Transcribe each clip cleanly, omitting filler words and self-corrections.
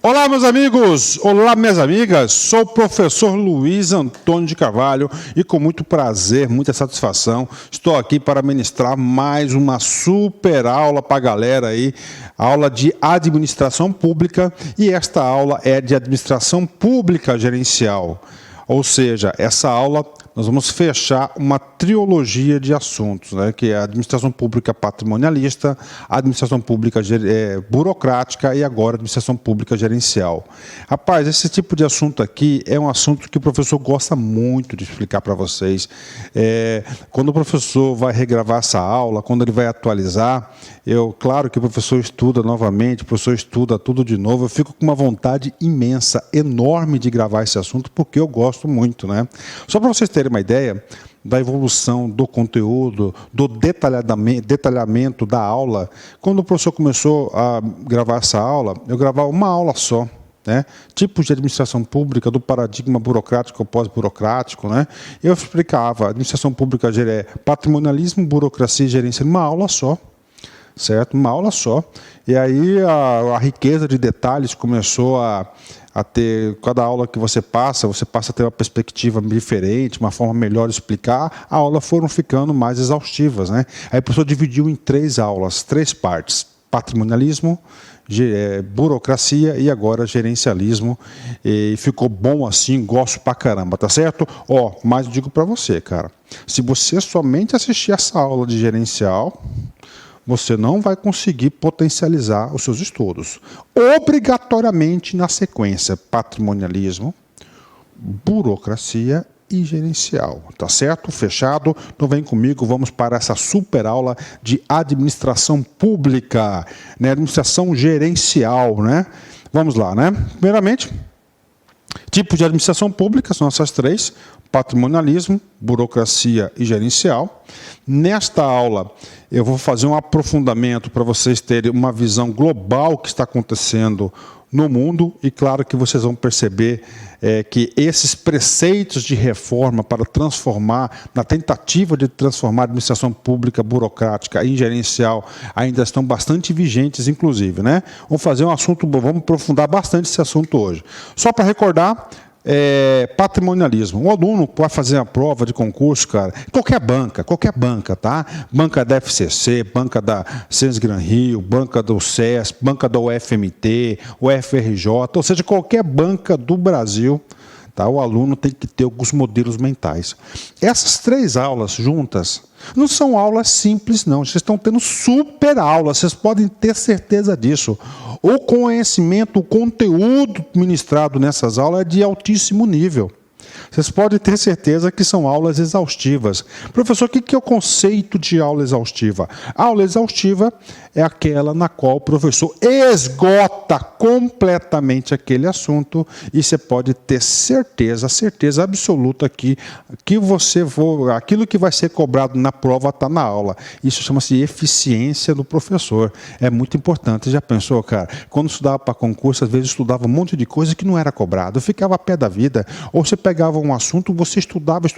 Olá, meus amigos! Olá, minhas amigas! Sou o professor Luiz Antônio de Carvalho e com muito prazer, muita satisfação, estou aqui para ministrar mais uma super aula para a galera aí, aula de administração pública, e esta aula é de administração pública gerencial. Ou seja, essa aula nós vamos fechar uma trilogia de assuntos, né, que é a administração pública patrimonialista, a administração pública burocrática e agora a administração pública gerencial. Rapaz, esse tipo de assunto aqui é um assunto que o professor gosta muito de explicar para vocês. Quando o professor vai regravar essa aula, quando ele vai atualizar, claro que o professor estuda novamente, o professor estuda tudo de novo, eu fico com uma vontade imensa, enorme de gravar esse assunto, porque eu gosto muito, né? Só para vocês terem uma ideia da evolução do conteúdo, do detalhamento da aula, quando o professor começou a gravar essa aula, eu gravava uma aula só, né? Tipos de administração pública, do paradigma burocrático ou pós-burocrático, né? Eu explicava administração pública, patrimonialismo, burocracia e gerência, numa aula só. Certo? Uma aula só. E aí a riqueza de detalhes começou a ter, cada aula que você passa a ter uma perspectiva diferente, uma forma melhor de explicar, a aula foram ficando mais exaustivas, né? Aí o professor dividiu em 3 aulas, 3 partes: patrimonialismo, burocracia e agora gerencialismo, e ficou bom assim, gosto pra caramba, tá certo? Mas eu digo para você, cara, se você somente assistir essa aula de gerencial, você não vai conseguir potencializar os seus estudos. Obrigatoriamente na sequência, patrimonialismo, burocracia e gerencial. Tá certo? Fechado? Então vem comigo, vamos para essa super aula de administração pública, né? Administração gerencial, né? Vamos lá, né? Primeiramente, tipos de administração pública são essas 3, patrimonialismo, burocracia e gerencial. Nesta aula, eu vou fazer um aprofundamento para vocês terem uma visão global que está acontecendo no mundo, e claro que vocês vão perceber que esses preceitos de reforma para transformar, na tentativa de transformar a administração pública burocrática em gerencial, ainda estão bastante vigentes, inclusive, né? Vamos aprofundar bastante esse assunto hoje. Só para recordar, patrimonialismo. O aluno vai fazer a prova de concurso, cara, qualquer banca, tá? Banca da FCC, banca da Sens Gran Rio, banca do SES, banca da UFMT, UFRJ, ou seja, qualquer banca do Brasil, tá? O aluno tem que ter alguns modelos mentais. Essas 3 aulas juntas não são aulas simples, não. Vocês estão tendo super aulas, vocês podem ter certeza disso. O conhecimento, o conteúdo ministrado nessas aulas é de altíssimo nível. Vocês podem ter certeza que são aulas exaustivas. Professor, o que é o conceito de aula exaustiva? A aula exaustiva é aquela na qual o professor esgota completamente aquele assunto, e você pode ter certeza absoluta que aquilo que vai ser cobrado na prova está na aula. Isso chama-se eficiência do professor. É muito importante. Já pensou, cara? Quando estudava para concurso, às vezes estudava um monte de coisa que não era cobrado. Eu ficava a pé da vida. Ou você pegava um assunto, você estudava,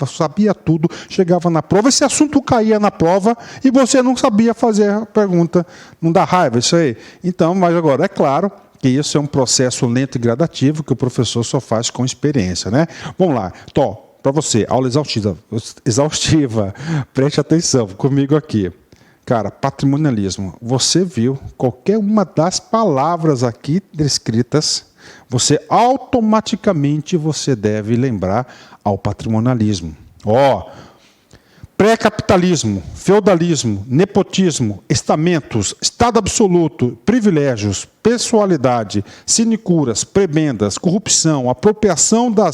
sabia tudo, chegava na prova, esse assunto caía na prova e você não sabia fazer a pergunta. Não dá raiva isso aí? Então, mas agora, é claro que isso é um processo lento e gradativo que o professor só faz com experiência, né? Vamos lá. Para você, aula exaustiva. Preste atenção comigo aqui. Cara, patrimonialismo. Você viu qualquer uma das palavras aqui descritas, automaticamente você deve lembrar ao patrimonialismo. Pré-capitalismo, feudalismo, nepotismo, estamentos, Estado absoluto, privilégios, pessoalidade, sinecuras, prebendas, corrupção, apropriação da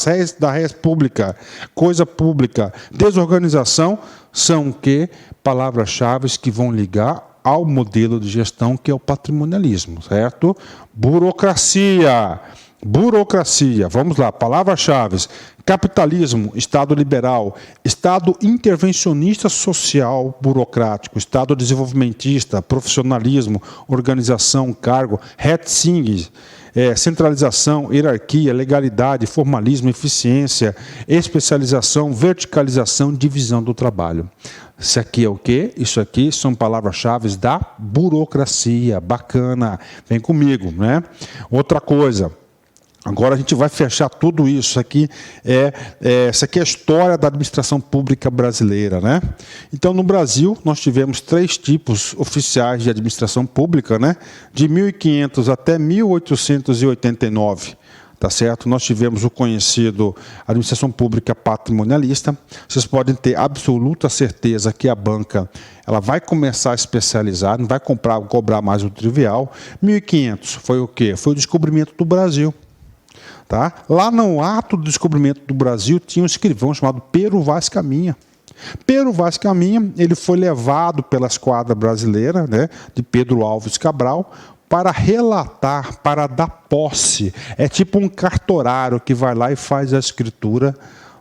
res pública, coisa pública, desorganização, são o quê? Palavras-chave que vão ligar ao modelo de gestão que é o patrimonialismo, certo? Burocracia, vamos lá, palavras-chave: capitalismo, Estado liberal, Estado intervencionista social burocrático, Estado desenvolvimentista, profissionalismo, organização, cargo, Ratzinger, centralização, hierarquia, legalidade, formalismo, eficiência, especialização, verticalização, divisão do trabalho. Isso aqui é o quê? Isso aqui são palavras-chave da burocracia. Bacana. Vem comigo, né? Outra coisa. Agora a gente vai fechar tudo isso. Isso aqui é a história da administração pública brasileira, né? Então, no Brasil, nós tivemos 3 tipos oficiais de administração pública, né? De 1500 até 1889. Tá certo? Nós tivemos o conhecido administração pública patrimonialista. Vocês podem ter absoluta certeza que a banca ela vai começar a especializar, não vai cobrar mais o trivial. 1500 foi o quê? Foi o descobrimento do Brasil. Tá? Lá no ato do descobrimento do Brasil tinha um escrivão chamado Pero Vaz Caminha. Pero Vaz Caminha, ele foi levado pela esquadra brasileira, né, de Pedro Álvares Cabral, para relatar, para dar posse. É tipo um cartorário que vai lá e faz a escritura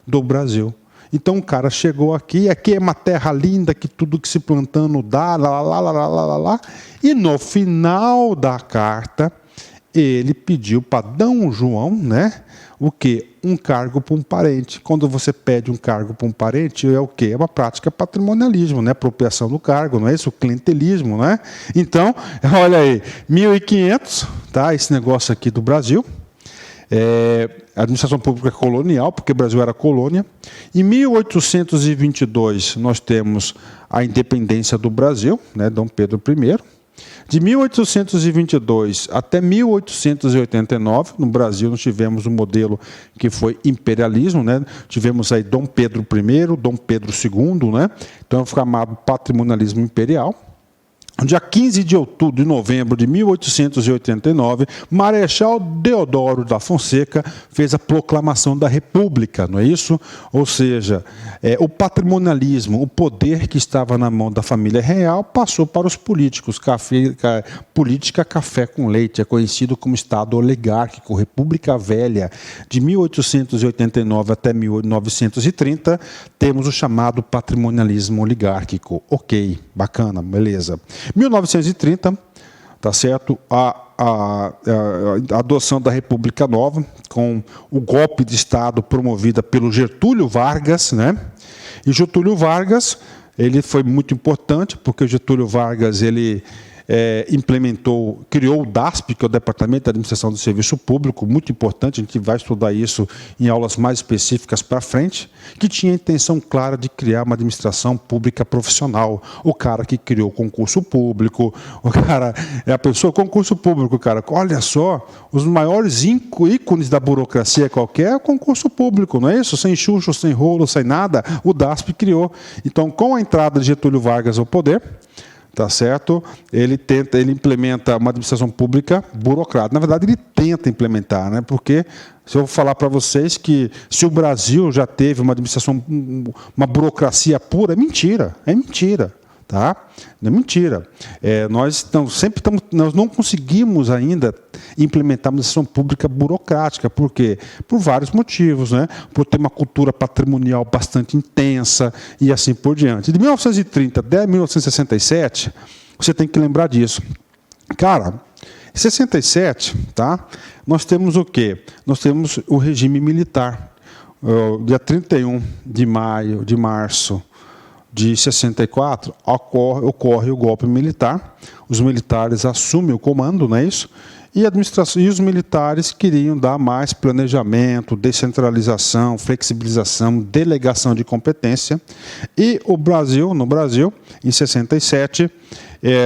do Brasil. Então o cara chegou aqui é uma terra linda, que tudo que se plantando dá, lá. E no final da carta, ele pediu para D. João, né, o quê? Um cargo para um parente. Quando você pede um cargo para um parente, é o quê? É uma prática patrimonialismo, né? Apropriação do cargo, não é isso? Clientelismo, né? Então, olha aí, 1500, tá? Esse negócio aqui do Brasil. Administração pública colonial, porque o Brasil era colônia. Em 1822, nós temos a independência do Brasil, né? Dom Pedro I. De 1822 até 1889, no Brasil, nós tivemos um modelo que foi imperialismo, né? Tivemos aí Dom Pedro I, Dom Pedro II, né? Então, foi chamado patrimonialismo imperial. No dia 15 de novembro de 1889, Marechal Deodoro da Fonseca fez a proclamação da República, não é isso? Ou seja, o patrimonialismo, o poder que estava na mão da família real, passou para os políticos. Política café com leite, é conhecido como Estado oligárquico, República Velha. De 1889 até 1930, temos o chamado patrimonialismo oligárquico. Ok, bacana, beleza. 1930, tá certo? A adoção da República Nova, com o golpe de Estado promovida pelo Getúlio Vargas, né? E Getúlio Vargas, ele foi muito importante, porque o Getúlio Vargas, ele criou o DASP, que é o Departamento de Administração do Serviço Público, muito importante, a gente vai estudar isso em aulas mais específicas para frente, que tinha a intenção clara de criar uma administração pública profissional. O cara que criou o concurso público, a pessoa, concurso público, cara, olha só, os maiores ícones da burocracia qualquer é o concurso público, não é isso? Sem chucho, sem rolo, sem nada, o DASP criou. Então, com a entrada de Getúlio Vargas ao poder, tá certo? Ele implementa uma administração pública burocrática. Na verdade, ele tenta implementar, né? Porque se eu falar para vocês que se o Brasil já teve uma administração, uma burocracia pura, é mentira, tá? É mentira. Nós não conseguimos ainda implementar uma administração pública burocrática. Por quê? Por vários motivos, né? Por ter uma cultura patrimonial bastante intensa e assim por diante. De 1930 até 1967, você tem que lembrar disso. Cara, em 67, tá? Nós temos o quê? Nós temos o regime militar. Dia 31 de março de 64, ocorre o golpe militar, os militares assumem o comando, não é isso? E os militares queriam dar mais planejamento, descentralização, flexibilização, delegação de competência. E no Brasil, em 67,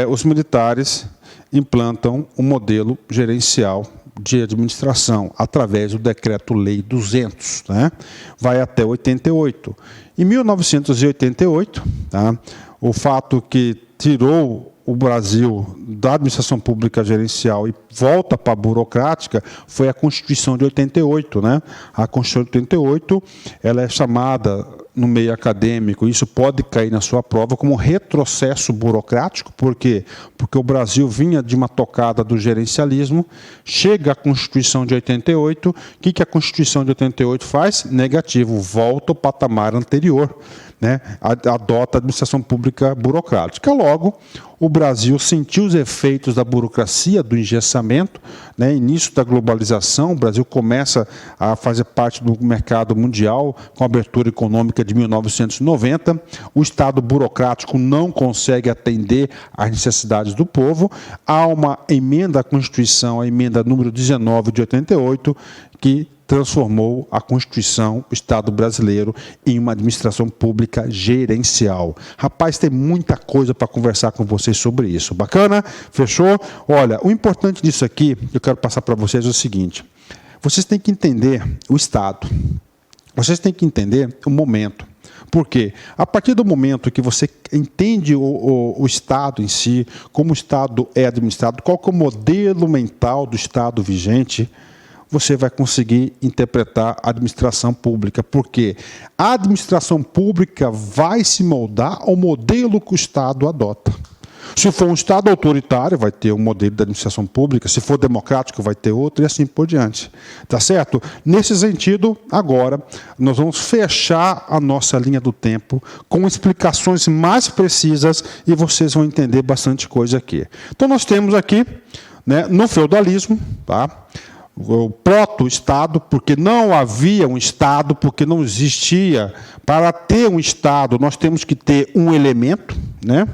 os militares implantam um modelo gerencial de administração, através do Decreto-Lei 200, né? Vai até 88. Em 1988, tá? O fato que tirou o Brasil da administração pública gerencial e volta para a burocrática foi a Constituição de 88, né? A Constituição de 88, ela é chamada no meio acadêmico, isso pode cair na sua prova como retrocesso burocrático. Por quê? Porque o Brasil vinha de uma tocada do gerencialismo, chega a Constituição de 88, o que a Constituição de 88 faz? Negativo, volta ao patamar anterior. né, adota a administração pública burocrática. Logo, o Brasil sentiu os efeitos da burocracia, do engessamento, né, início da globalização. O Brasil começa a fazer parte do mercado mundial com a abertura econômica de 1990. O Estado burocrático não consegue atender às necessidades do povo. Há uma emenda à Constituição, a emenda número 19 de 88, que transformou a Constituição, o Estado brasileiro, em uma administração pública gerencial. Rapaz, tem muita coisa para conversar com vocês sobre isso. Bacana? Fechou? Olha, o importante disso aqui, eu quero passar para vocês é o seguinte. Vocês têm que entender o Estado. Vocês têm que entender o momento. Por quê? A partir do momento que você entende o Estado em si, como o Estado é administrado, qual que é o modelo mental do Estado vigente, você vai conseguir interpretar a administração pública, porque a administração pública vai se moldar ao modelo que o Estado adota. Se for um Estado autoritário, vai ter um modelo de administração pública, se for democrático, vai ter outro, e assim por diante. Tá certo? Nesse sentido, agora, nós vamos fechar a nossa linha do tempo com explicações mais precisas e vocês vão entender bastante coisa aqui. Então, nós temos aqui, né, no feudalismo, tá? O proto-Estado, porque não havia um Estado, porque não existia. Para ter um Estado, nós temos que ter um elemento, né?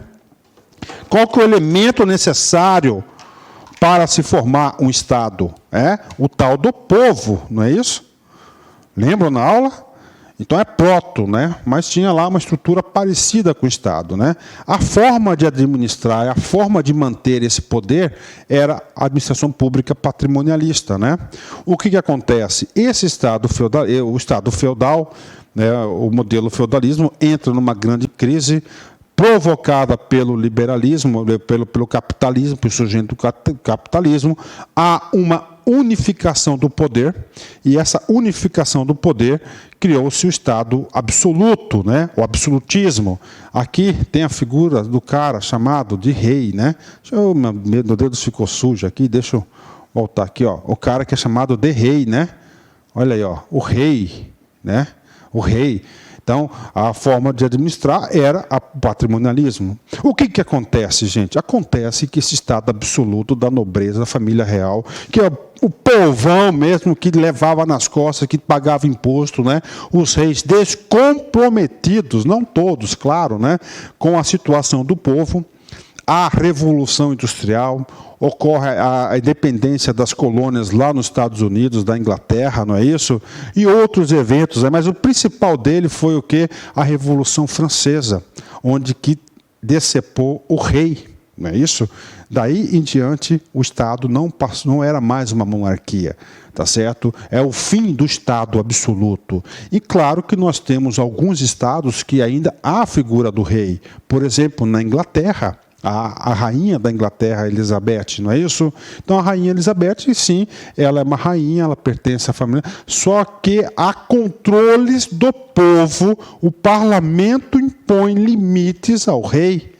Qual que é o elemento necessário para se formar um Estado? É o tal do povo, não é isso? Lembram na aula? Então é proto, né? Mas tinha lá uma estrutura parecida com o Estado, né? A forma de administrar, a forma de manter esse poder era a administração pública patrimonialista, né? O que acontece? Esse Estado feudal, o Estado feudal, né, o modelo feudalismo, entra numa grande crise provocada pelo liberalismo, pelo capitalismo, pelo surgimento do capitalismo. Há uma unificação do poder, e essa unificação do poder criou-se o Estado absoluto, né? O absolutismo. Aqui tem a figura do cara chamado de rei, né? Meu dedo ficou sujo aqui, deixa eu voltar aqui, ó. O cara que é chamado de rei, né? Olha aí, ó, o rei, né? O rei. Então, a forma de administrar era o patrimonialismo. O que acontece, gente? Acontece que esse Estado absoluto da nobreza, da família real, que é o povão mesmo que levava nas costas, que pagava imposto, né? Os reis descomprometidos, não todos, claro, né? Com a situação do povo. A Revolução Industrial, ocorre a independência das colônias lá nos Estados Unidos, da Inglaterra, não é isso? E outros eventos, mas o principal dele foi o quê? A Revolução Francesa, onde que decepou o rei, não é isso? Daí em diante, o Estado não era mais uma monarquia, tá certo? É o fim do Estado absoluto. E claro que nós temos alguns estados que ainda há a figura do rei. Por exemplo, na Inglaterra, a rainha da Inglaterra, Elizabeth, não é isso? Então, a rainha Elizabeth, sim, ela é uma rainha, ela pertence à família, só que há controles do povo, o parlamento impõe limites ao rei.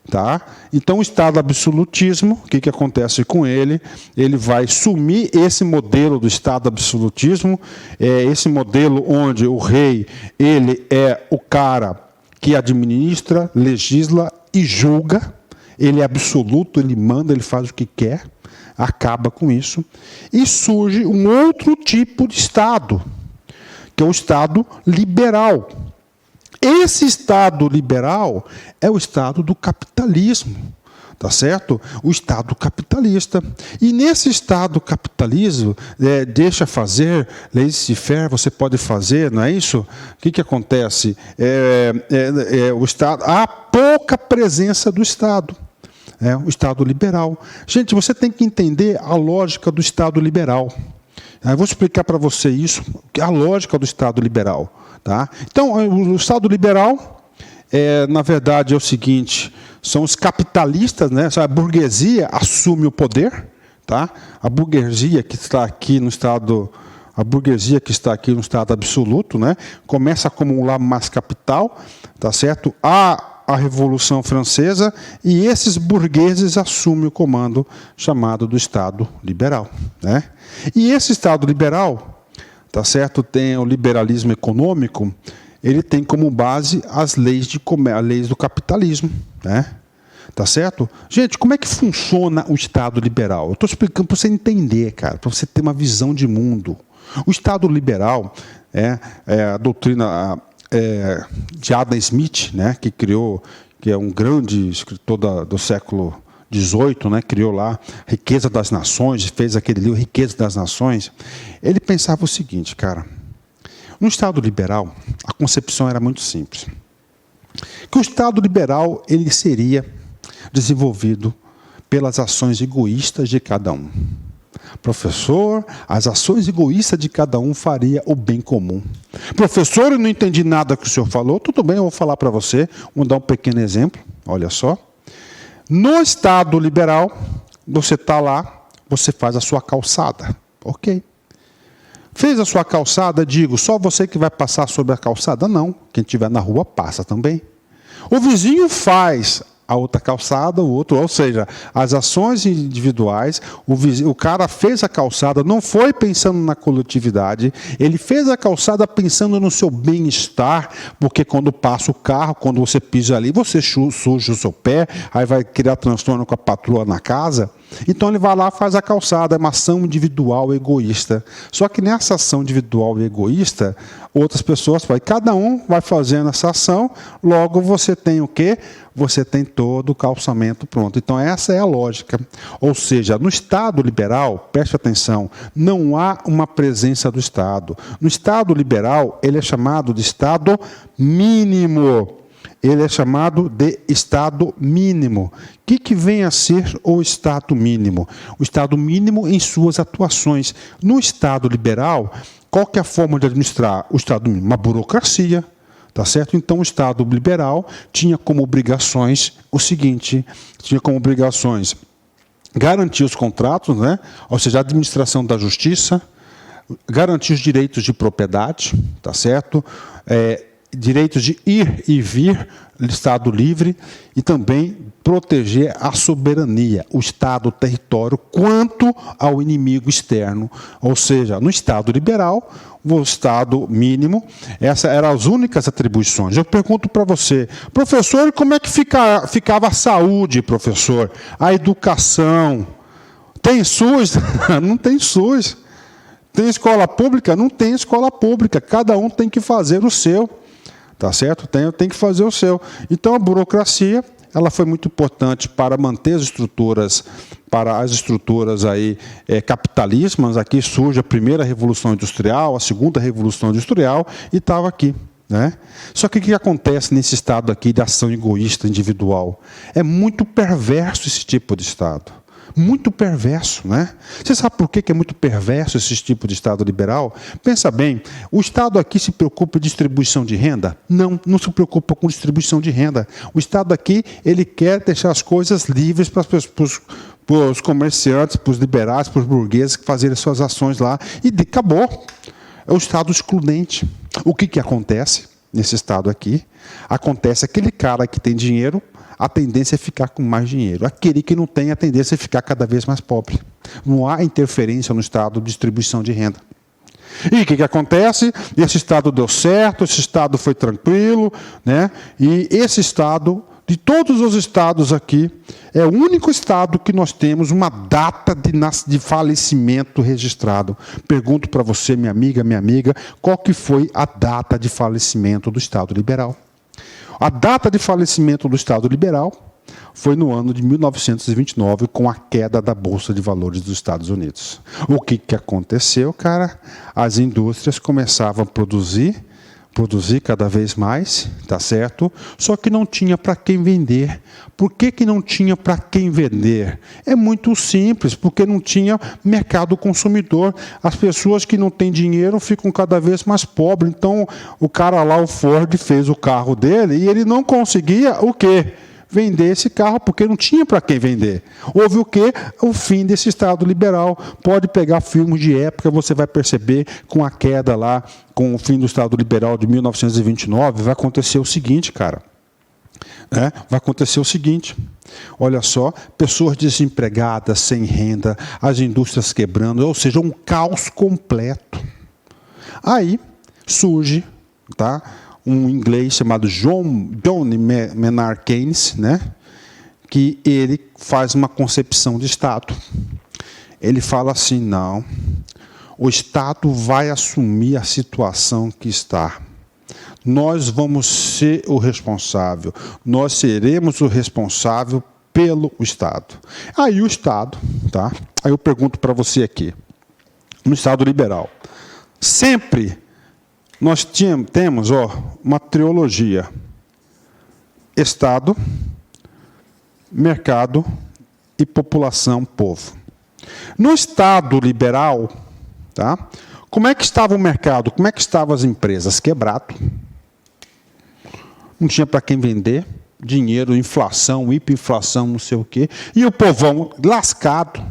Tá? Então, o Estado absolutismo, o que acontece com ele? Ele vai sumir esse modelo do Estado absolutismo, esse modelo onde o rei ele é o cara que administra, legisla e julga. Ele é absoluto, ele manda, ele faz o que quer, acaba com isso. E surge um outro tipo de Estado, que é o Estado liberal. Esse Estado liberal é o Estado do capitalismo, tá certo? O Estado capitalista. E nesse Estado capitalismo, deixa fazer, laissez-faire, você pode fazer, não é isso? O que acontece? O Estado, há pouca presença do Estado. O Estado liberal. Gente, você tem que entender a lógica do Estado liberal. Eu vou explicar para você isso, a lógica do Estado liberal. Tá? Então, o Estado liberal, na verdade, é o seguinte, são os capitalistas, né? A burguesia assume o poder, tá? A burguesia que está aqui no Estado absoluto, né? Começa a acumular mais capital, tá certo? Há a Revolução Francesa e esses burgueses assumem o comando chamado do Estado liberal, né? E esse Estado liberal, tá certo? Tem o liberalismo econômico, ele tem como base as leis do capitalismo, né? Tá certo? Gente, como é que funciona o Estado liberal? Eu estou explicando para você entender, cara, para você ter uma visão de mundo. O Estado liberal é a doutrina de Adam Smith, né, que criou, que é um grande escritor do século XVIII, né, criou lá Riqueza das Nações, fez aquele livro Riqueza das Nações. Ele pensava o seguinte, cara, no Estado liberal, a concepção era muito simples. Que o Estado liberal ele seria desenvolvido pelas ações egoístas de cada um. Professor, as ações egoístas de cada um faria o bem comum. Professor, eu não entendi nada que o senhor falou. Tudo bem, eu vou falar para você. Vou dar um pequeno exemplo. Olha só. No Estado liberal, você está lá, você faz a sua calçada. Ok. Fez a sua calçada, digo, só você que vai passar sobre a calçada? Não. Quem estiver na rua passa também. O vizinho faz a outra calçada, o outro, ou seja, as ações individuais, o cara fez a calçada, não foi pensando na coletividade, ele fez a calçada pensando no seu bem-estar, porque quando passa o carro, quando você pisa ali, você suja o seu pé, aí vai criar transtorno com a patroa na casa. Então ele vai lá e faz a calçada, é uma ação individual egoísta. Só que nessa ação individual e egoísta, outras pessoas fazem. Cada um vai fazendo essa ação, logo você tem o quê? Você tem todo o calçamento pronto. Então essa é a lógica. Ou seja, no Estado liberal, preste atenção, não há uma presença do Estado. No Estado liberal, ele é chamado de Estado mínimo. Ele é chamado de Estado mínimo. O que vem a ser o Estado mínimo? O Estado mínimo em suas atuações. No Estado liberal, qual que é a forma de administrar o Estado mínimo? Uma burocracia, tá certo? Então o Estado liberal tinha como obrigações o seguinte, garantir os contratos, né? Ou seja, a administração da justiça, garantir os direitos de propriedade, tá certo? Direitos de ir e vir, Estado livre, e também proteger a soberania, o Estado, o território, quanto ao inimigo externo. Ou seja, no Estado liberal, o Estado mínimo, essas eram as únicas atribuições. Eu pergunto para você, professor, como é que ficava a saúde, professor? A educação? Tem SUS? Não tem SUS. Tem escola pública? Não tem escola pública. Cada um tem que fazer o seu. Tá certo? Tem que fazer o seu. Então, a burocracia, ela foi muito importante para manter as estruturas, aí, capitalistas. Aqui surge a primeira Revolução Industrial, a segunda Revolução Industrial, e estava aqui. Né? Só que o que acontece nesse Estado aqui de ação egoísta individual? É muito perverso esse tipo de Estado. Muito perverso, né? Você sabe por que é muito perverso esse tipo de Estado liberal? Pensa bem, o Estado aqui se preocupa com distribuição de renda? Não se preocupa com distribuição de renda. O Estado aqui, ele quer deixar as coisas livres para os comerciantes, para os liberais, para os burgueses fazerem suas ações lá. E acabou. É o Estado excludente. O que acontece nesse Estado aqui? Acontece aquele cara que tem dinheiro, a tendência é ficar com mais dinheiro. Aquele que não tem, a tendência é ficar cada vez mais pobre. Não há interferência no Estado de distribuição de renda. E o que acontece? Esse Estado deu certo, esse Estado foi tranquilo, né? E esse Estado, de todos os Estados aqui, é o único Estado que nós temos uma data de falecimento registrado. Pergunto para você, minha amiga, qual que foi a data de falecimento do Estado liberal? A data de falecimento do Estado liberal foi no ano de 1929, com a queda da Bolsa de Valores dos Estados Unidos. O que aconteceu, cara? As indústrias começavam a produzir cada vez mais, tá certo? Só que não tinha para quem vender. Por que não tinha para quem vender? É muito simples, porque não tinha mercado consumidor. As pessoas que não têm dinheiro ficam cada vez mais pobres. Então, o cara lá, o Ford, fez o carro dele e ele não conseguia o quê? Vender esse carro, porque não tinha para quem vender. Houve o quê? O fim desse Estado liberal. Pode pegar filmes de época, você vai perceber, com a queda lá, com o fim do Estado liberal de 1929, vai acontecer o seguinte, cara. Vai acontecer o seguinte, olha só, pessoas desempregadas, sem renda, as indústrias quebrando, ou seja, um caos completo. Aí surge, tá, um inglês chamado John Maynard Keynes, né? Que ele faz uma concepção de Estado. Ele fala assim, não, o Estado vai assumir a situação que está. Nós vamos ser o responsável, nós seremos o responsável pelo Estado. Aí o Estado, tá? Aí eu pergunto para você aqui, no Estado liberal, sempre nós temos uma trilogia: Estado, mercado e população, povo. No Estado liberal, tá? Como é que estava o mercado? Como é que estavam as empresas? Quebrado. Não tinha para quem vender. Dinheiro, inflação, hiperinflação, não sei o quê. E o povão lascado.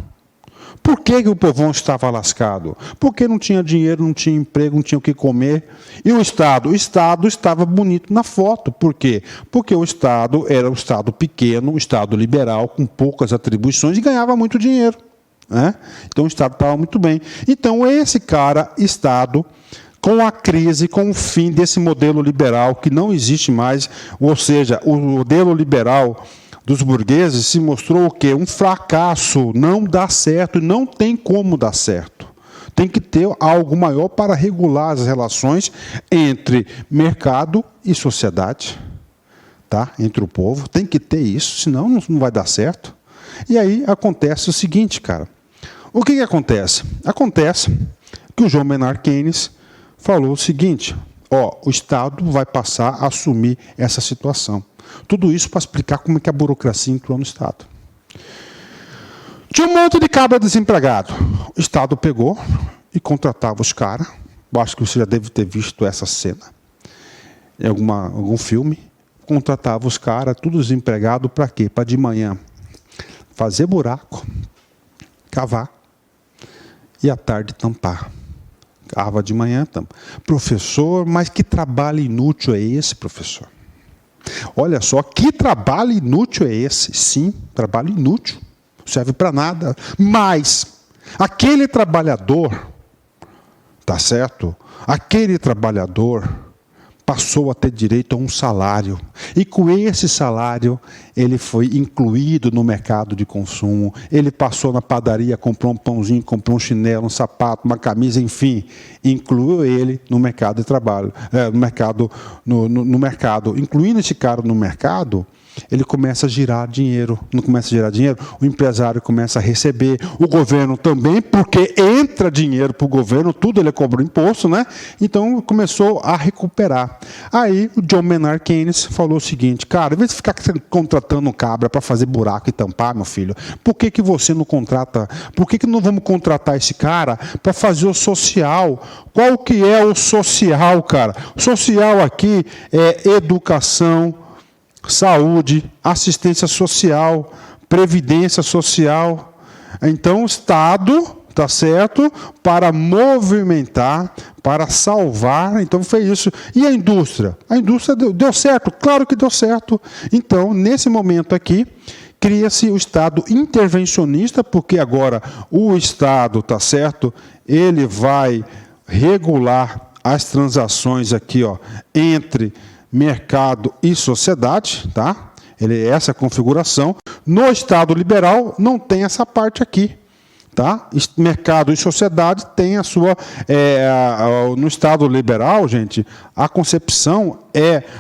Por que o povão estava lascado? Porque não tinha dinheiro, não tinha emprego, não tinha o que comer. E o Estado? O Estado estava bonito na foto. Por quê? Porque o Estado era um Estado pequeno, um Estado liberal, com poucas atribuições e ganhava muito dinheiro. Né? Então o Estado estava muito bem. Então esse cara, Estado, com a crise, com o fim desse modelo liberal que não existe mais, ou seja, o modelo liberal dos burgueses se mostrou o quê? Um fracasso, não dá certo, não tem como dar certo. Tem que ter algo maior para regular as relações entre mercado e sociedade, tá? Entre o povo, tem que ter isso, senão não vai dar certo. E aí acontece o seguinte, cara. O que acontece? Acontece que o John Maynard Keynes falou o seguinte, o Estado vai passar a assumir essa situação. Tudo isso para explicar como é que a burocracia entrou no Estado. Tinha um monte de cabra desempregado. O Estado pegou e contratava os caras. Acho que você já deve ter visto essa cena em algum filme. Contratava os caras, tudo desempregado, para quê? Para de manhã fazer buraco, cavar, e à tarde tampar. Cava de manhã, tampa. Professor, mas que trabalho inútil é esse, professor? Olha só, que trabalho inútil é esse? Sim, trabalho inútil. Não serve para nada. Mas aquele trabalhador, tá certo? Aquele trabalhador passou a ter direito a um salário. E com esse salário, ele foi incluído no mercado de consumo. Ele passou na padaria, comprou um pãozinho, comprou um chinelo, um sapato, uma camisa, enfim. Incluiu ele no mercado de trabalho, no mercado. Incluindo esse cara no mercado, ele começa a girar dinheiro. Não começa a girar dinheiro, o empresário começa a receber, o governo também, porque entra dinheiro para o governo, tudo ele cobra imposto, né? Então começou a recuperar. Aí o John Maynard Keynes falou o seguinte, cara, em vez de ficar contratando um cabra para fazer buraco e tampar, meu filho, por que você não contrata, por que não vamos contratar esse cara para fazer o social? Qual que é o social, cara? O social aqui é educação, saúde, assistência social, previdência social. Então, o Estado, tá certo, para movimentar, para salvar. Então, foi isso. E a indústria? A indústria deu certo? Claro que deu certo. Então, nesse momento aqui, cria-se o Estado intervencionista, porque agora o Estado, tá certo, ele vai regular as transações aqui, entre mercado e sociedade, tá? Essa configuração. No Estado liberal não tem essa parte aqui, tá? Mercado e sociedade tem a sua... no Estado liberal, gente, a concepção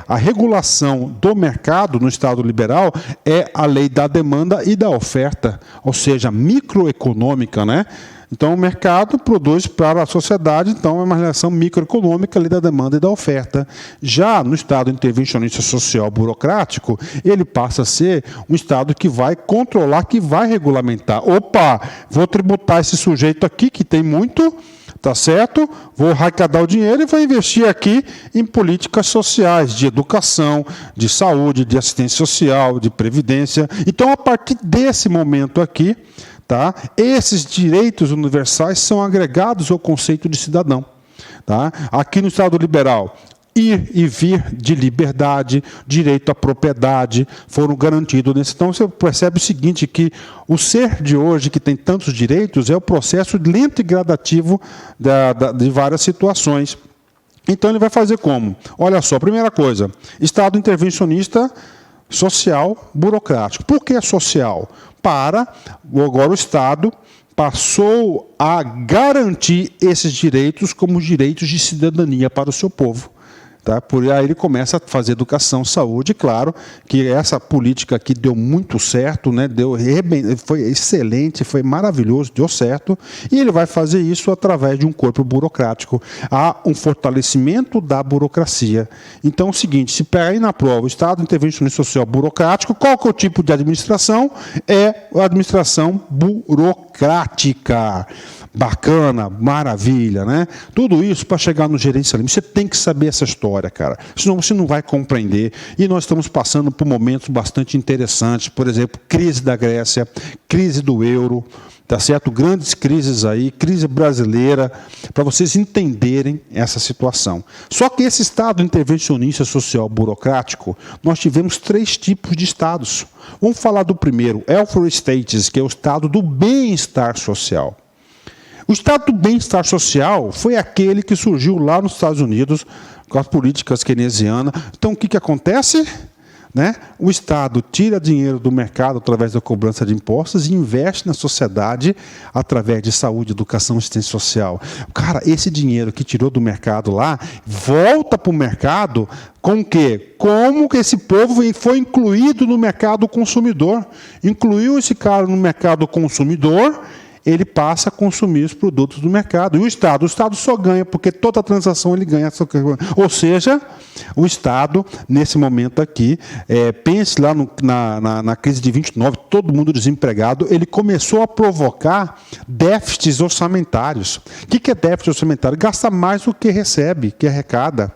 a regulação do mercado no Estado liberal é a lei da demanda e da oferta, ou seja, microeconômica, né? Então, o mercado produz para a sociedade, então é uma relação microeconômica ali da demanda e da oferta. Já no Estado intervencionista social burocrático, ele passa a ser um Estado que vai controlar, que vai regulamentar. Opa, vou tributar esse sujeito aqui, que tem muito, tá certo? Vou arrecadar o dinheiro e vou investir aqui em políticas sociais, de educação, de saúde, de assistência social, de previdência. Então, a partir desse momento aqui, tá? Esses direitos universais são agregados ao conceito de cidadão. Tá? Aqui no Estado liberal, ir e vir de liberdade, direito à propriedade, foram garantidos nesse. Então, você percebe o seguinte, que o ser de hoje, que tem tantos direitos, é o processo lento e gradativo de várias situações. Então ele vai fazer como? Olha só, primeira coisa, Estado intervencionista social burocrático. Por que social? Agora o Estado passou a garantir esses direitos como direitos de cidadania para o seu povo. Tá? Por aí ele começa a fazer educação, saúde, claro que essa política aqui deu muito certo, né? Foi excelente, foi maravilhoso, deu certo, e ele vai fazer isso através de um corpo burocrático. Há um fortalecimento da burocracia. Então é o seguinte, se pega aí na prova o Estado intervencionista social burocrático, qual que é o tipo de administração? É a administração burocrática. Bacana, maravilha, né? Tudo isso para chegar no gerencialismo. Você tem que saber essa história, cara. Senão você não vai compreender. E nós estamos passando por momentos bastante interessantes. Por exemplo, crise da Grécia, crise do euro, tá certo? Grandes crises aí, crise brasileira, para vocês entenderem essa situação. Só que esse Estado intervencionista social burocrático, nós tivemos 3 tipos de Estados. Vamos falar do primeiro, welfare states, que é o Estado do bem-estar social. O Estado do bem-estar social foi aquele que surgiu lá nos Estados Unidos com as políticas keynesianas. Então, o que acontece? Né? O Estado tira dinheiro do mercado através da cobrança de impostos e investe na sociedade através de saúde, educação e assistência social. Cara, esse dinheiro que tirou do mercado lá, volta para o mercado com o quê? Como que esse povo foi incluído no mercado consumidor. Incluiu esse cara no mercado consumidor, ele passa a consumir os produtos do mercado. E o Estado só ganha, porque toda transação ele ganha. Ou seja, o Estado, nesse momento aqui, pense lá na crise de 29, todo mundo desempregado, ele começou a provocar déficits orçamentários. O que é déficit orçamentário? Gasta mais do que recebe, que arrecada.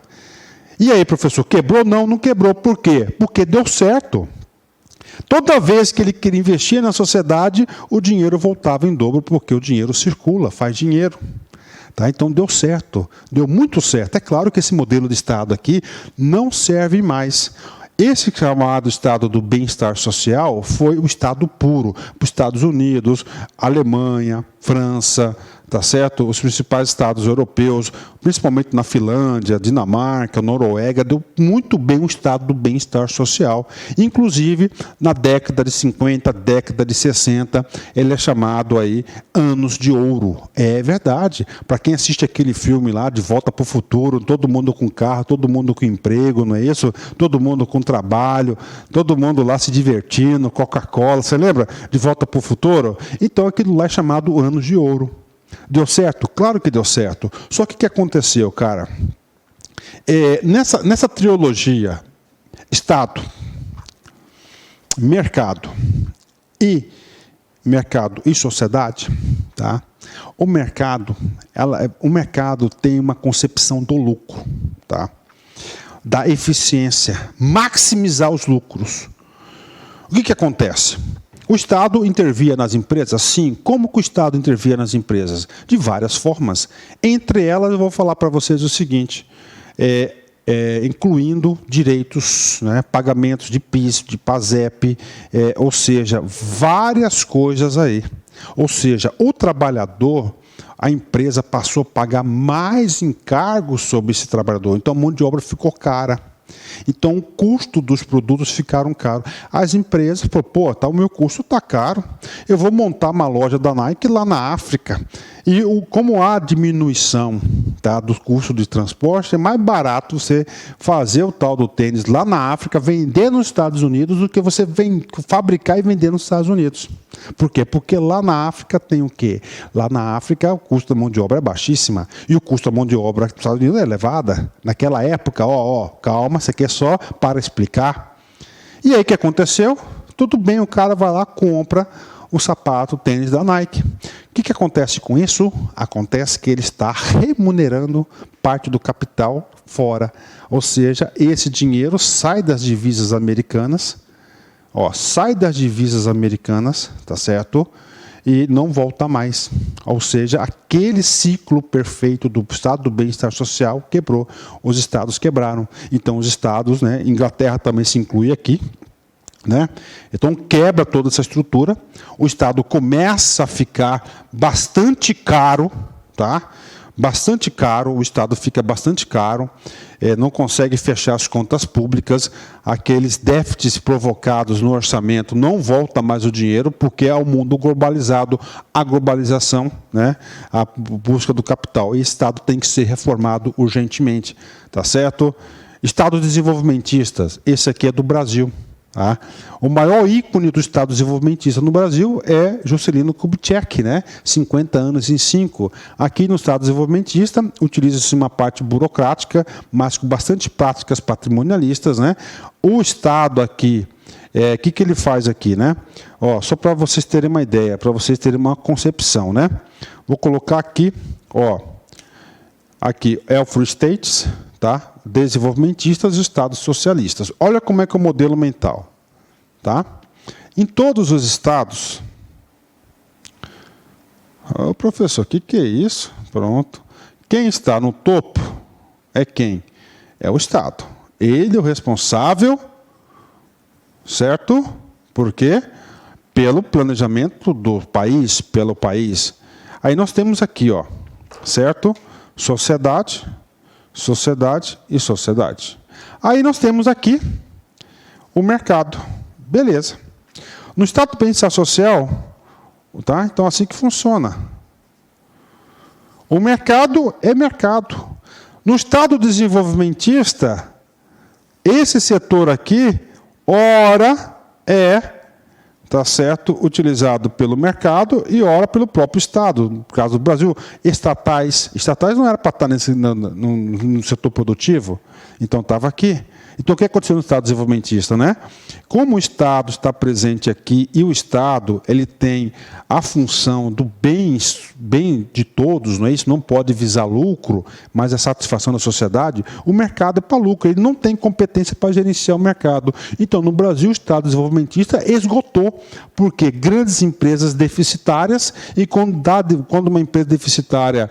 E aí, professor, quebrou? Não, não quebrou. Por quê? Porque deu certo. Toda vez que ele queria investir na sociedade, o dinheiro voltava em dobro, porque o dinheiro circula, faz dinheiro. Tá? Então deu certo, deu muito certo. É claro que esse modelo de Estado aqui não serve mais. Esse chamado Estado do bem-estar social foi o Estado puro, para os Estados Unidos, Alemanha, França, tá certo? Os principais estados europeus, principalmente na Finlândia, Dinamarca, Noruega, deu muito bem o Estado do bem-estar social. Inclusive, na década de 50, década de 60, ele é chamado aí anos de ouro. É verdade. Para quem assiste aquele filme lá, De Volta para o Futuro, todo mundo com carro, todo mundo com emprego, não é isso? Todo mundo com trabalho, todo mundo lá se divertindo, Coca-Cola, você lembra? De Volta para o Futuro? Então, aquilo lá é chamado anos de ouro. Deu certo? Claro que deu certo. Só que o que aconteceu, cara? Nessa trilogia, Estado, mercado e sociedade, tá? O mercado tem uma concepção do lucro, tá? Da eficiência, maximizar os lucros. O que acontece? O Estado intervia nas empresas? Sim. Como que o Estado intervia nas empresas? De várias formas. Entre elas, eu vou falar para vocês o seguinte, incluindo direitos, né, pagamentos de PIS, de PASEP, ou seja, várias coisas aí. Ou seja, o trabalhador, a empresa passou a pagar mais encargos sobre esse trabalhador. Então, a mão de obra ficou cara. Então, o custo dos produtos ficaram caros. As empresas falaram, o meu custo está caro, eu vou montar uma loja da Nike lá na África. E como há diminuição, tá, do custo de transporte, é mais barato você fazer o tal do tênis lá na África, vender nos Estados Unidos, do que você fabricar e vender nos Estados Unidos. Por quê? Porque lá na África tem o quê? Lá na África o custo da mão de obra é baixíssima. E o custo da mão de obra nos Estados Unidos é elevada. Naquela época, calma, isso aqui é só para explicar. E aí o que aconteceu? Tudo bem, o cara vai lá, compra o sapato, o tênis da Nike. O que acontece com isso? Acontece que ele está remunerando parte do capital fora. Ou seja, esse dinheiro sai das divisas americanas, tá certo? E não volta mais. Ou seja, aquele ciclo perfeito do Estado do bem-estar social quebrou. Os estados quebraram. Então, os estados, né, Inglaterra também se inclui aqui, né? Então, quebra toda essa estrutura. O Estado começa a ficar bastante caro, tá? bastante caro, o Estado fica bastante caro, não consegue fechar as contas públicas, aqueles déficits provocados no orçamento, não volta mais o dinheiro, porque é o mundo globalizado, a globalização, né, a busca do capital. E o Estado tem que ser reformado urgentemente, tá certo? Estados desenvolvimentistas, esse aqui é do Brasil. Tá? O maior ícone do Estado desenvolvimentista no Brasil é Juscelino Kubitschek, né? 50 anos em 5. Aqui no Estado desenvolvimentista, utiliza-se uma parte burocrática, mas com bastante práticas patrimonialistas, né? O Estado aqui, que ele faz aqui, né? Ó, só para vocês terem uma ideia, para vocês terem uma concepção, né? Vou colocar aqui, ó, aqui é o Free States, tá? Desenvolvimentistas e estados socialistas. Olha como é que é o modelo mental. Tá? Em todos os estados... Ô, professor, o que é isso? Pronto. Quem está no topo é quem? É o Estado. Ele é o responsável, certo? Por quê? Pelo planejamento do país, pelo país. Aí nós temos aqui, ó, certo? Sociedade... Sociedade e sociedade. Aí nós temos aqui o mercado. Beleza. No Estado do Bem-Estar Social, tá? Então, assim que funciona. O mercado é mercado. No Estado desenvolvimentista, esse setor aqui, ora tá certo, utilizado pelo mercado e ora pelo próprio Estado. No caso do Brasil, estatais não era para estar no setor produtivo, então estava aqui. Então, o que aconteceu no Estado desenvolvimentista, né? Como o Estado está presente aqui e o Estado ele tem a função do bem de todos, não é isso? Não pode visar lucro, mas a satisfação da sociedade, o mercado é para lucro, ele não tem competência para gerenciar o mercado. Então, no Brasil, o Estado desenvolvimentista esgotou, porque grandes empresas deficitárias, e quando uma empresa deficitária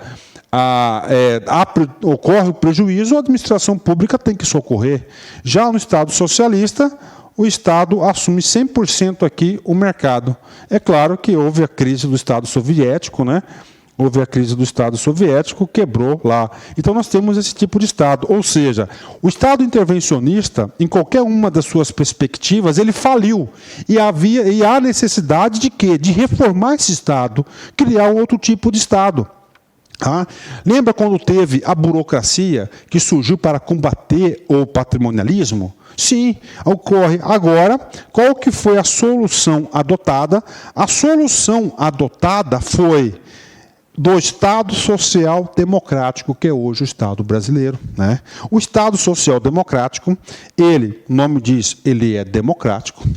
ocorre o prejuízo, a administração pública tem que socorrer. Já no Estado socialista, o Estado assume 100% aqui o mercado. É claro que houve a crise do Estado soviético, né? Houve a crise do Estado soviético, quebrou lá. Então, nós temos esse tipo de Estado. Ou seja, o Estado intervencionista, em qualquer uma das suas perspectivas, ele faliu. E há necessidade de quê? De reformar esse Estado, criar um outro tipo de Estado. Ah, lembra quando teve a burocracia que surgiu para combater o patrimonialismo? Sim, ocorre. Agora, qual que foi a solução adotada? A solução adotada foi do Estado Social Democrático, que é hoje o Estado brasileiro, né? O Estado Social Democrático, o nome diz, ele é democrático,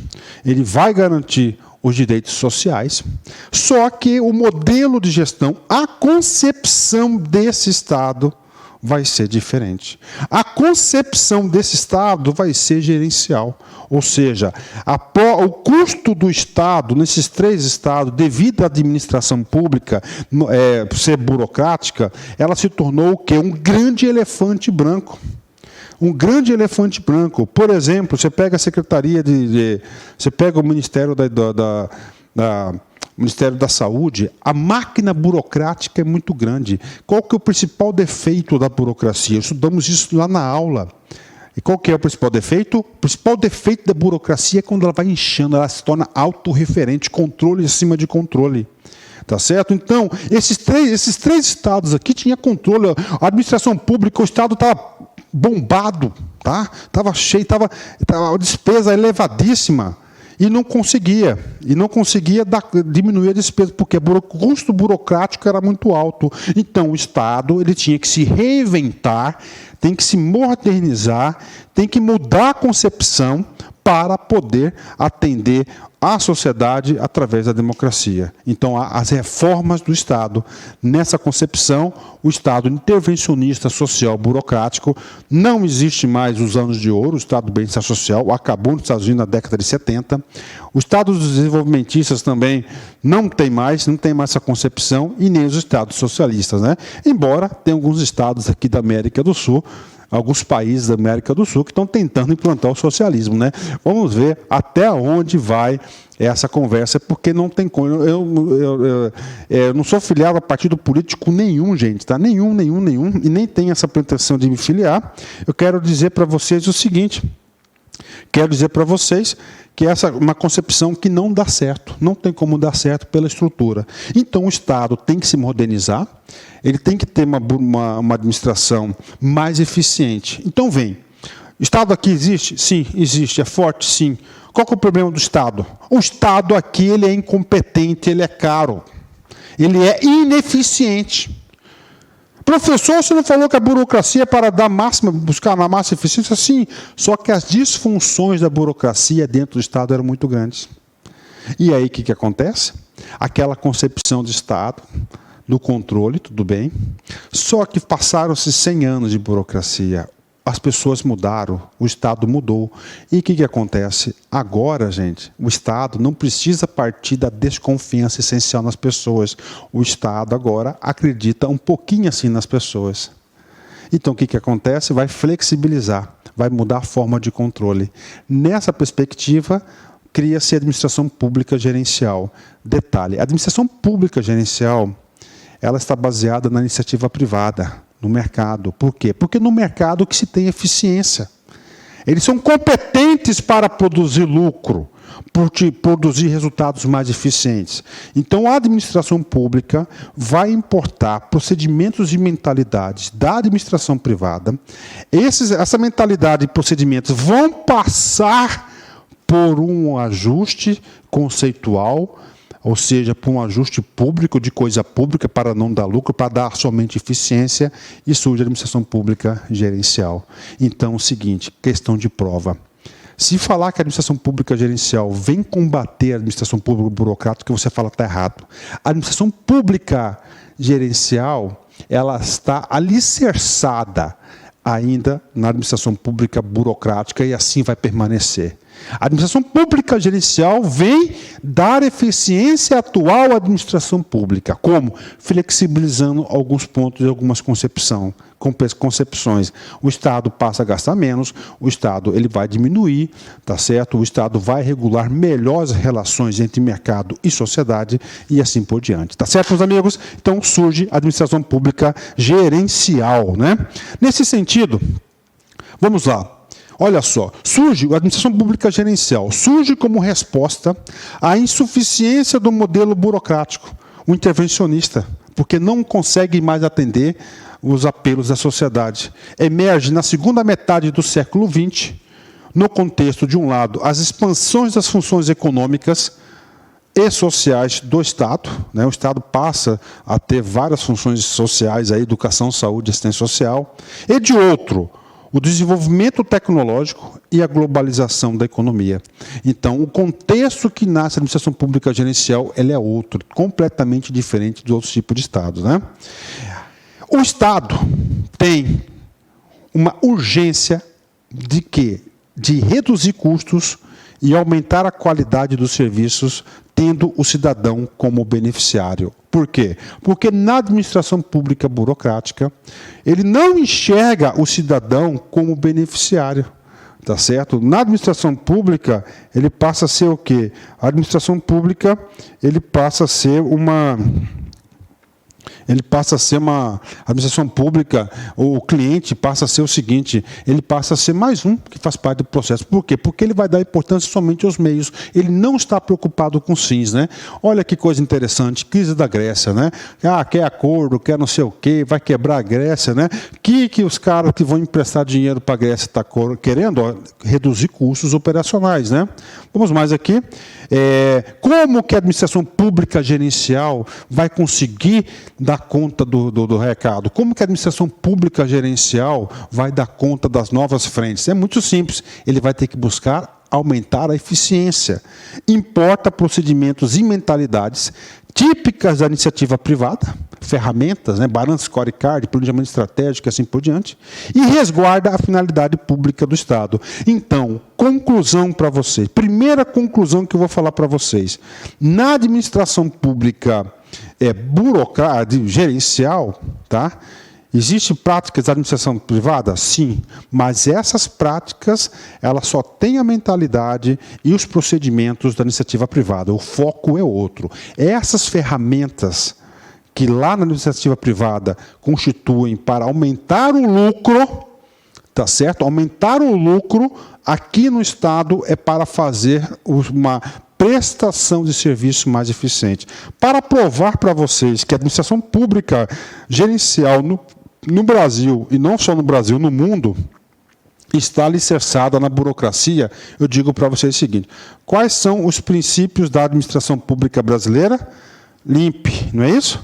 ele vai garantir os direitos sociais, só que o modelo de gestão, a concepção desse Estado vai ser diferente. A concepção desse Estado vai ser gerencial, ou seja, o custo do Estado, nesses 3 estados, devido à administração pública ser burocrática, ela se tornou o quê? Um grande elefante branco. Um grande elefante branco. Por exemplo, você pega a Secretaria você pega o Ministério Ministério da Saúde, a máquina burocrática é muito grande. Qual que é o principal defeito da burocracia? Estudamos isso lá na aula. E qual que é o principal defeito? O principal defeito da burocracia é quando ela vai inchando, ela se torna autorreferente, controle acima de controle. Tá certo? Então, esses três estados aqui tinham controle. A administração pública, o Estado estava bombado, tá? Estava cheio, tava a despesa elevadíssima. E não conseguia diminuir a despesa, porque o custo burocrático era muito alto. Então, o Estado ele tinha que se reinventar, tem que se modernizar, tem que mudar a concepção para poder atender a sociedade através da democracia. Então, as reformas do Estado, nessa concepção, o Estado intervencionista social burocrático, não existe mais os anos de ouro, o Estado do Bem-Estar Social acabou nos Estados Unidos na década de 70, o Estado dos desenvolvimentistas também não tem mais essa concepção, e nem os Estados socialistas, né? Embora tenha alguns estados aqui da América do Sul, alguns países da América do Sul que estão tentando implantar o socialismo, né? Vamos ver até onde vai essa conversa, porque não tem como. Eu não sou filiado a partido político nenhum, gente, tá? Nenhum, e nem tenho essa pretensão de me filiar. Eu quero dizer para vocês o seguinte, quero dizer para vocês que essa é uma concepção que não dá certo, não tem como dar certo pela estrutura. Então o Estado tem que se modernizar, ele tem que ter uma administração mais eficiente. Então vem, o Estado aqui existe? Sim, existe, é forte, sim. Qual que é o problema do Estado? O Estado aqui ele é incompetente, ele é caro, ele é ineficiente. Professor, você não falou que a burocracia é para dar máxima, buscar na máxima eficiência? Sim, só que as disfunções da burocracia dentro do Estado eram muito grandes. E aí o que acontece? Aquela concepção de Estado, do controle, tudo bem, só que passaram-se 100 anos de burocracia. As pessoas mudaram, o Estado mudou. E o que acontece? Agora, gente, o Estado não precisa partir da desconfiança essencial nas pessoas. O Estado agora acredita um pouquinho assim nas pessoas. Então, o que acontece? Vai flexibilizar, vai mudar a forma de controle. Nessa perspectiva, cria-se a administração pública gerencial. Detalhe, a administração pública gerencial, ela está baseada na iniciativa privada, no mercado. Por quê? Porque no mercado que se tem eficiência. Eles são competentes para produzir lucro, produzir resultados mais eficientes. Então, a administração pública vai importar procedimentos e mentalidades da administração privada. Essa mentalidade e procedimentos vão passar por um ajuste conceitual, ou seja, por um ajuste público de coisa pública para não dar lucro, para dar somente eficiência, e surge a administração pública gerencial. Então, o seguinte, questão de prova. Se falar que a administração pública gerencial vem combater a administração pública burocrática, você fala que está errado. A administração pública gerencial, ela está alicerçada ainda na administração pública burocrática e assim vai permanecer. A administração pública gerencial vem dar eficiência atual à administração pública. Como? Flexibilizando alguns pontos e algumas concepções. O Estado passa a gastar menos, o Estado ele vai diminuir, tá certo? O Estado vai regular melhor as relações entre mercado e sociedade e assim por diante. Tá certo, meus amigos? Então surge a administração pública gerencial, né? Nesse sentido, vamos lá. Olha só, surge a administração pública gerencial, surge como resposta à insuficiência do modelo burocrático, o intervencionista, porque não consegue mais atender os apelos da sociedade. Emerge na segunda metade do século XX, no contexto, de um lado, as expansões das funções econômicas e sociais do Estado, né? O Estado passa a ter várias funções sociais, a educação, saúde, assistência social, e de outro, o desenvolvimento tecnológico e a globalização da economia. Então, o contexto que nasce a administração pública gerencial ele é outro, completamente diferente de outros tipos de Estados, né? O Estado tem uma urgência de quê? De reduzir custos e aumentar a qualidade dos serviços, tendo o cidadão como beneficiário. Por quê? Porque na administração pública burocrática, ele não enxerga o cidadão como beneficiário. Tá certo? Na administração pública, ele passa a ser o quê? A administração pública, ele passa a ser uma administração pública, o cliente passa a ser o seguinte, ele passa a ser mais um que faz parte do processo. Por quê? Porque ele vai dar importância somente aos meios. Ele não está preocupado com os fins, né? Olha que coisa interessante, crise da Grécia, né? Quer acordo, quer não sei o quê, vai quebrar a Grécia, né? Que os caras que vão emprestar dinheiro para a Grécia estão querendo? Ó, reduzir custos operacionais, né? Vamos mais aqui. Como que a administração pública gerencial vai conseguir dar conta do recado? Como que a administração pública gerencial vai dar conta das novas frentes? É muito simples, ele vai ter que buscar aumentar a eficiência. Importa procedimentos e mentalidades típicas da iniciativa privada, ferramentas, né, balance scorecard, planejamento estratégico e assim por diante, e resguarda a finalidade pública do Estado. Então, conclusão para vocês. Primeira conclusão que eu vou falar para vocês. Na administração pública burocrática, gerencial, tá? Existem práticas da administração privada? Sim, mas essas práticas elas só têm a mentalidade e os procedimentos da iniciativa privada. O foco é outro. Essas ferramentas que lá na iniciativa privada constituem para aumentar o lucro, tá certo? Aumentar o lucro aqui no Estado é para fazer uma prestação de serviço mais eficiente. Para provar para vocês que a administração pública gerencial no Brasil, e não só no Brasil, no mundo, está alicerçada na burocracia, eu digo para vocês o seguinte: quais são os princípios da administração pública brasileira? LIMP, não é isso?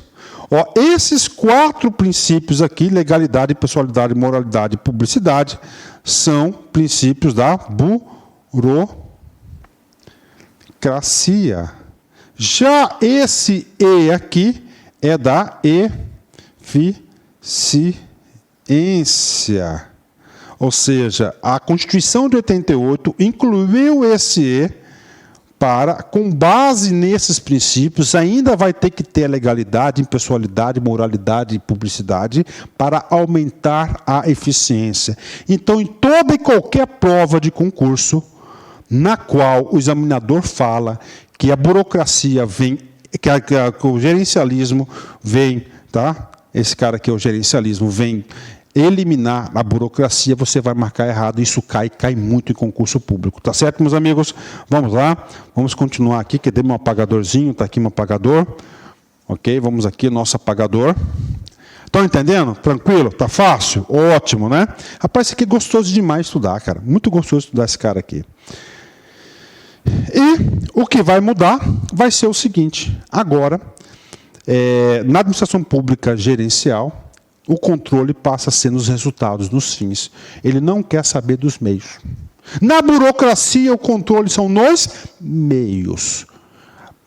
Ó, esses 4 princípios aqui, legalidade, pessoalidade, moralidade e publicidade, são princípios da burocracia. Já esse E aqui é da eficiência. Ou seja, a Constituição de 88 incluiu esse E para, com base nesses princípios, ainda vai ter que ter legalidade, impessoalidade, moralidade e publicidade para aumentar a eficiência. Então, em toda e qualquer prova de concurso, na qual o examinador fala que a burocracia vem, que o gerencialismo vem, tá? Esse cara aqui é o gerencialismo, vem eliminar a burocracia, você vai marcar errado, isso cai muito em concurso público. Tá certo, meus amigos? Vamos lá, vamos continuar aqui, que dei um apagadorzinho, está aqui um apagador. Ok, vamos aqui, nosso apagador. Estão entendendo? Tranquilo? Tá fácil? Ótimo, né? Rapaz, isso aqui é gostoso demais estudar, cara. Muito gostoso estudar esse cara aqui. E o que vai mudar vai ser o seguinte: agora, na administração pública gerencial, o controle passa a ser nos resultados, nos fins. Ele não quer saber dos meios. Na burocracia, o controle são nos meios.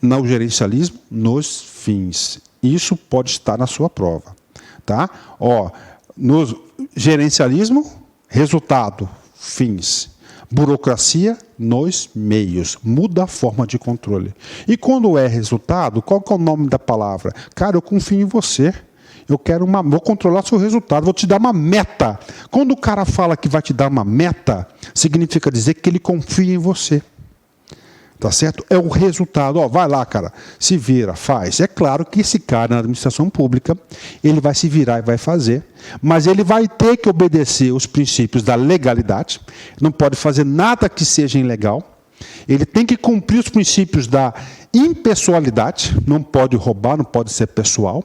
No gerencialismo, nos fins. Isso pode estar na sua prova. Tá? Ó, no gerencialismo, resultado, fins. Burocracia, nos meios. Muda a forma de controle. E quando é resultado, qual que é o nome da palavra? Cara, eu confio em você. Vou controlar seu resultado, vou te dar uma meta. Quando o cara fala que vai te dar uma meta, significa dizer que ele confia em você. Tá certo? É o resultado. Ó, vai lá, cara, se vira, faz. É claro que esse cara na administração pública, ele vai se virar e vai fazer, mas ele vai ter que obedecer os princípios da legalidade, não pode fazer nada que seja ilegal, ele tem que cumprir os princípios da impessoalidade, não pode roubar, não pode ser pessoal,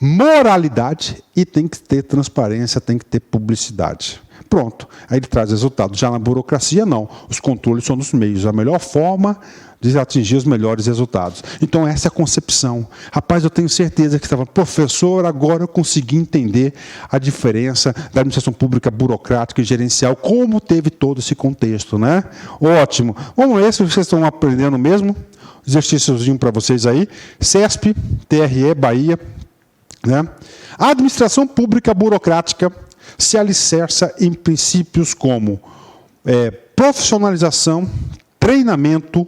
moralidade e tem que ter transparência, tem que ter publicidade. Pronto, aí ele traz resultado. Já na burocracia, não. Os controles são nos meios. A melhor forma de atingir os melhores resultados. Então, essa é a concepção. Rapaz, eu tenho certeza que estava, professor, agora eu consegui entender a diferença da administração pública burocrática e gerencial, como teve todo esse contexto, né? Ótimo. Vamos ver se vocês estão aprendendo mesmo. Exercíciozinho para vocês aí. CESP, TRE, Bahia. Né? A administração pública burocrática se alicerça em princípios como profissionalização, treinamento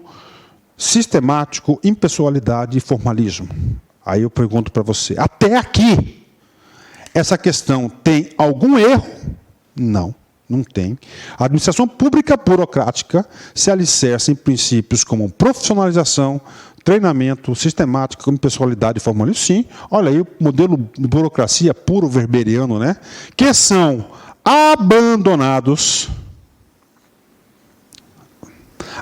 sistemático, impessoalidade e formalismo. Aí eu pergunto para você, até aqui, essa questão tem algum erro? Não, não tem. A administração pública burocrática se alicerça em princípios como profissionalização, treinamento sistemático, impessoalidade e formalismo, sim. Olha aí o modelo de burocracia puro weberiano, né? Que são abandonados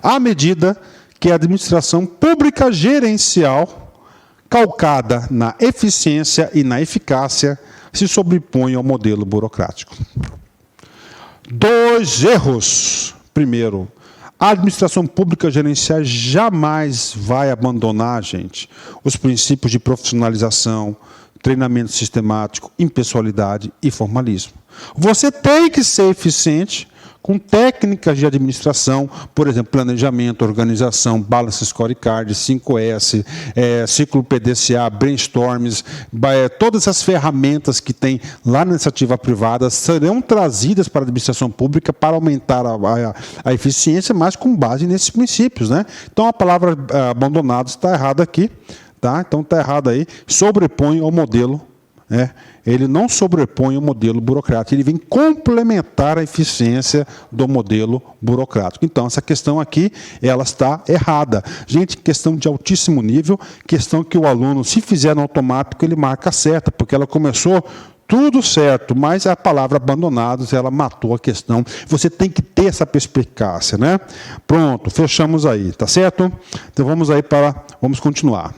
à medida que a administração pública gerencial, calcada na eficiência e na eficácia, se sobrepõe ao modelo burocrático. 2 erros. Primeiro, a administração pública gerencial jamais vai abandonar, gente, os princípios de profissionalização, treinamento sistemático, impessoalidade e formalismo. Você tem que ser eficiente com técnicas de administração, por exemplo, planejamento, organização, balance scorecard, 5S, ciclo PDCA, brainstorms, todas as ferramentas que tem lá na iniciativa privada serão trazidas para a administração pública para aumentar a eficiência, mas com base nesses princípios, né? Então, a palavra abandonados está errada aqui, tá? Então, está errada aí, sobrepõe ao modelo né, ele não sobrepõe o modelo burocrático, ele vem complementar a eficiência do modelo burocrático. Então, essa questão aqui, ela está errada. Gente, questão de altíssimo nível, questão que o aluno, se fizer no automático, ele marca certa, porque ela começou tudo certo, mas a palavra abandonados, ela matou a questão. Você tem que ter essa perspicácia, né? Pronto, fechamos aí, tá certo? Então vamos continuar.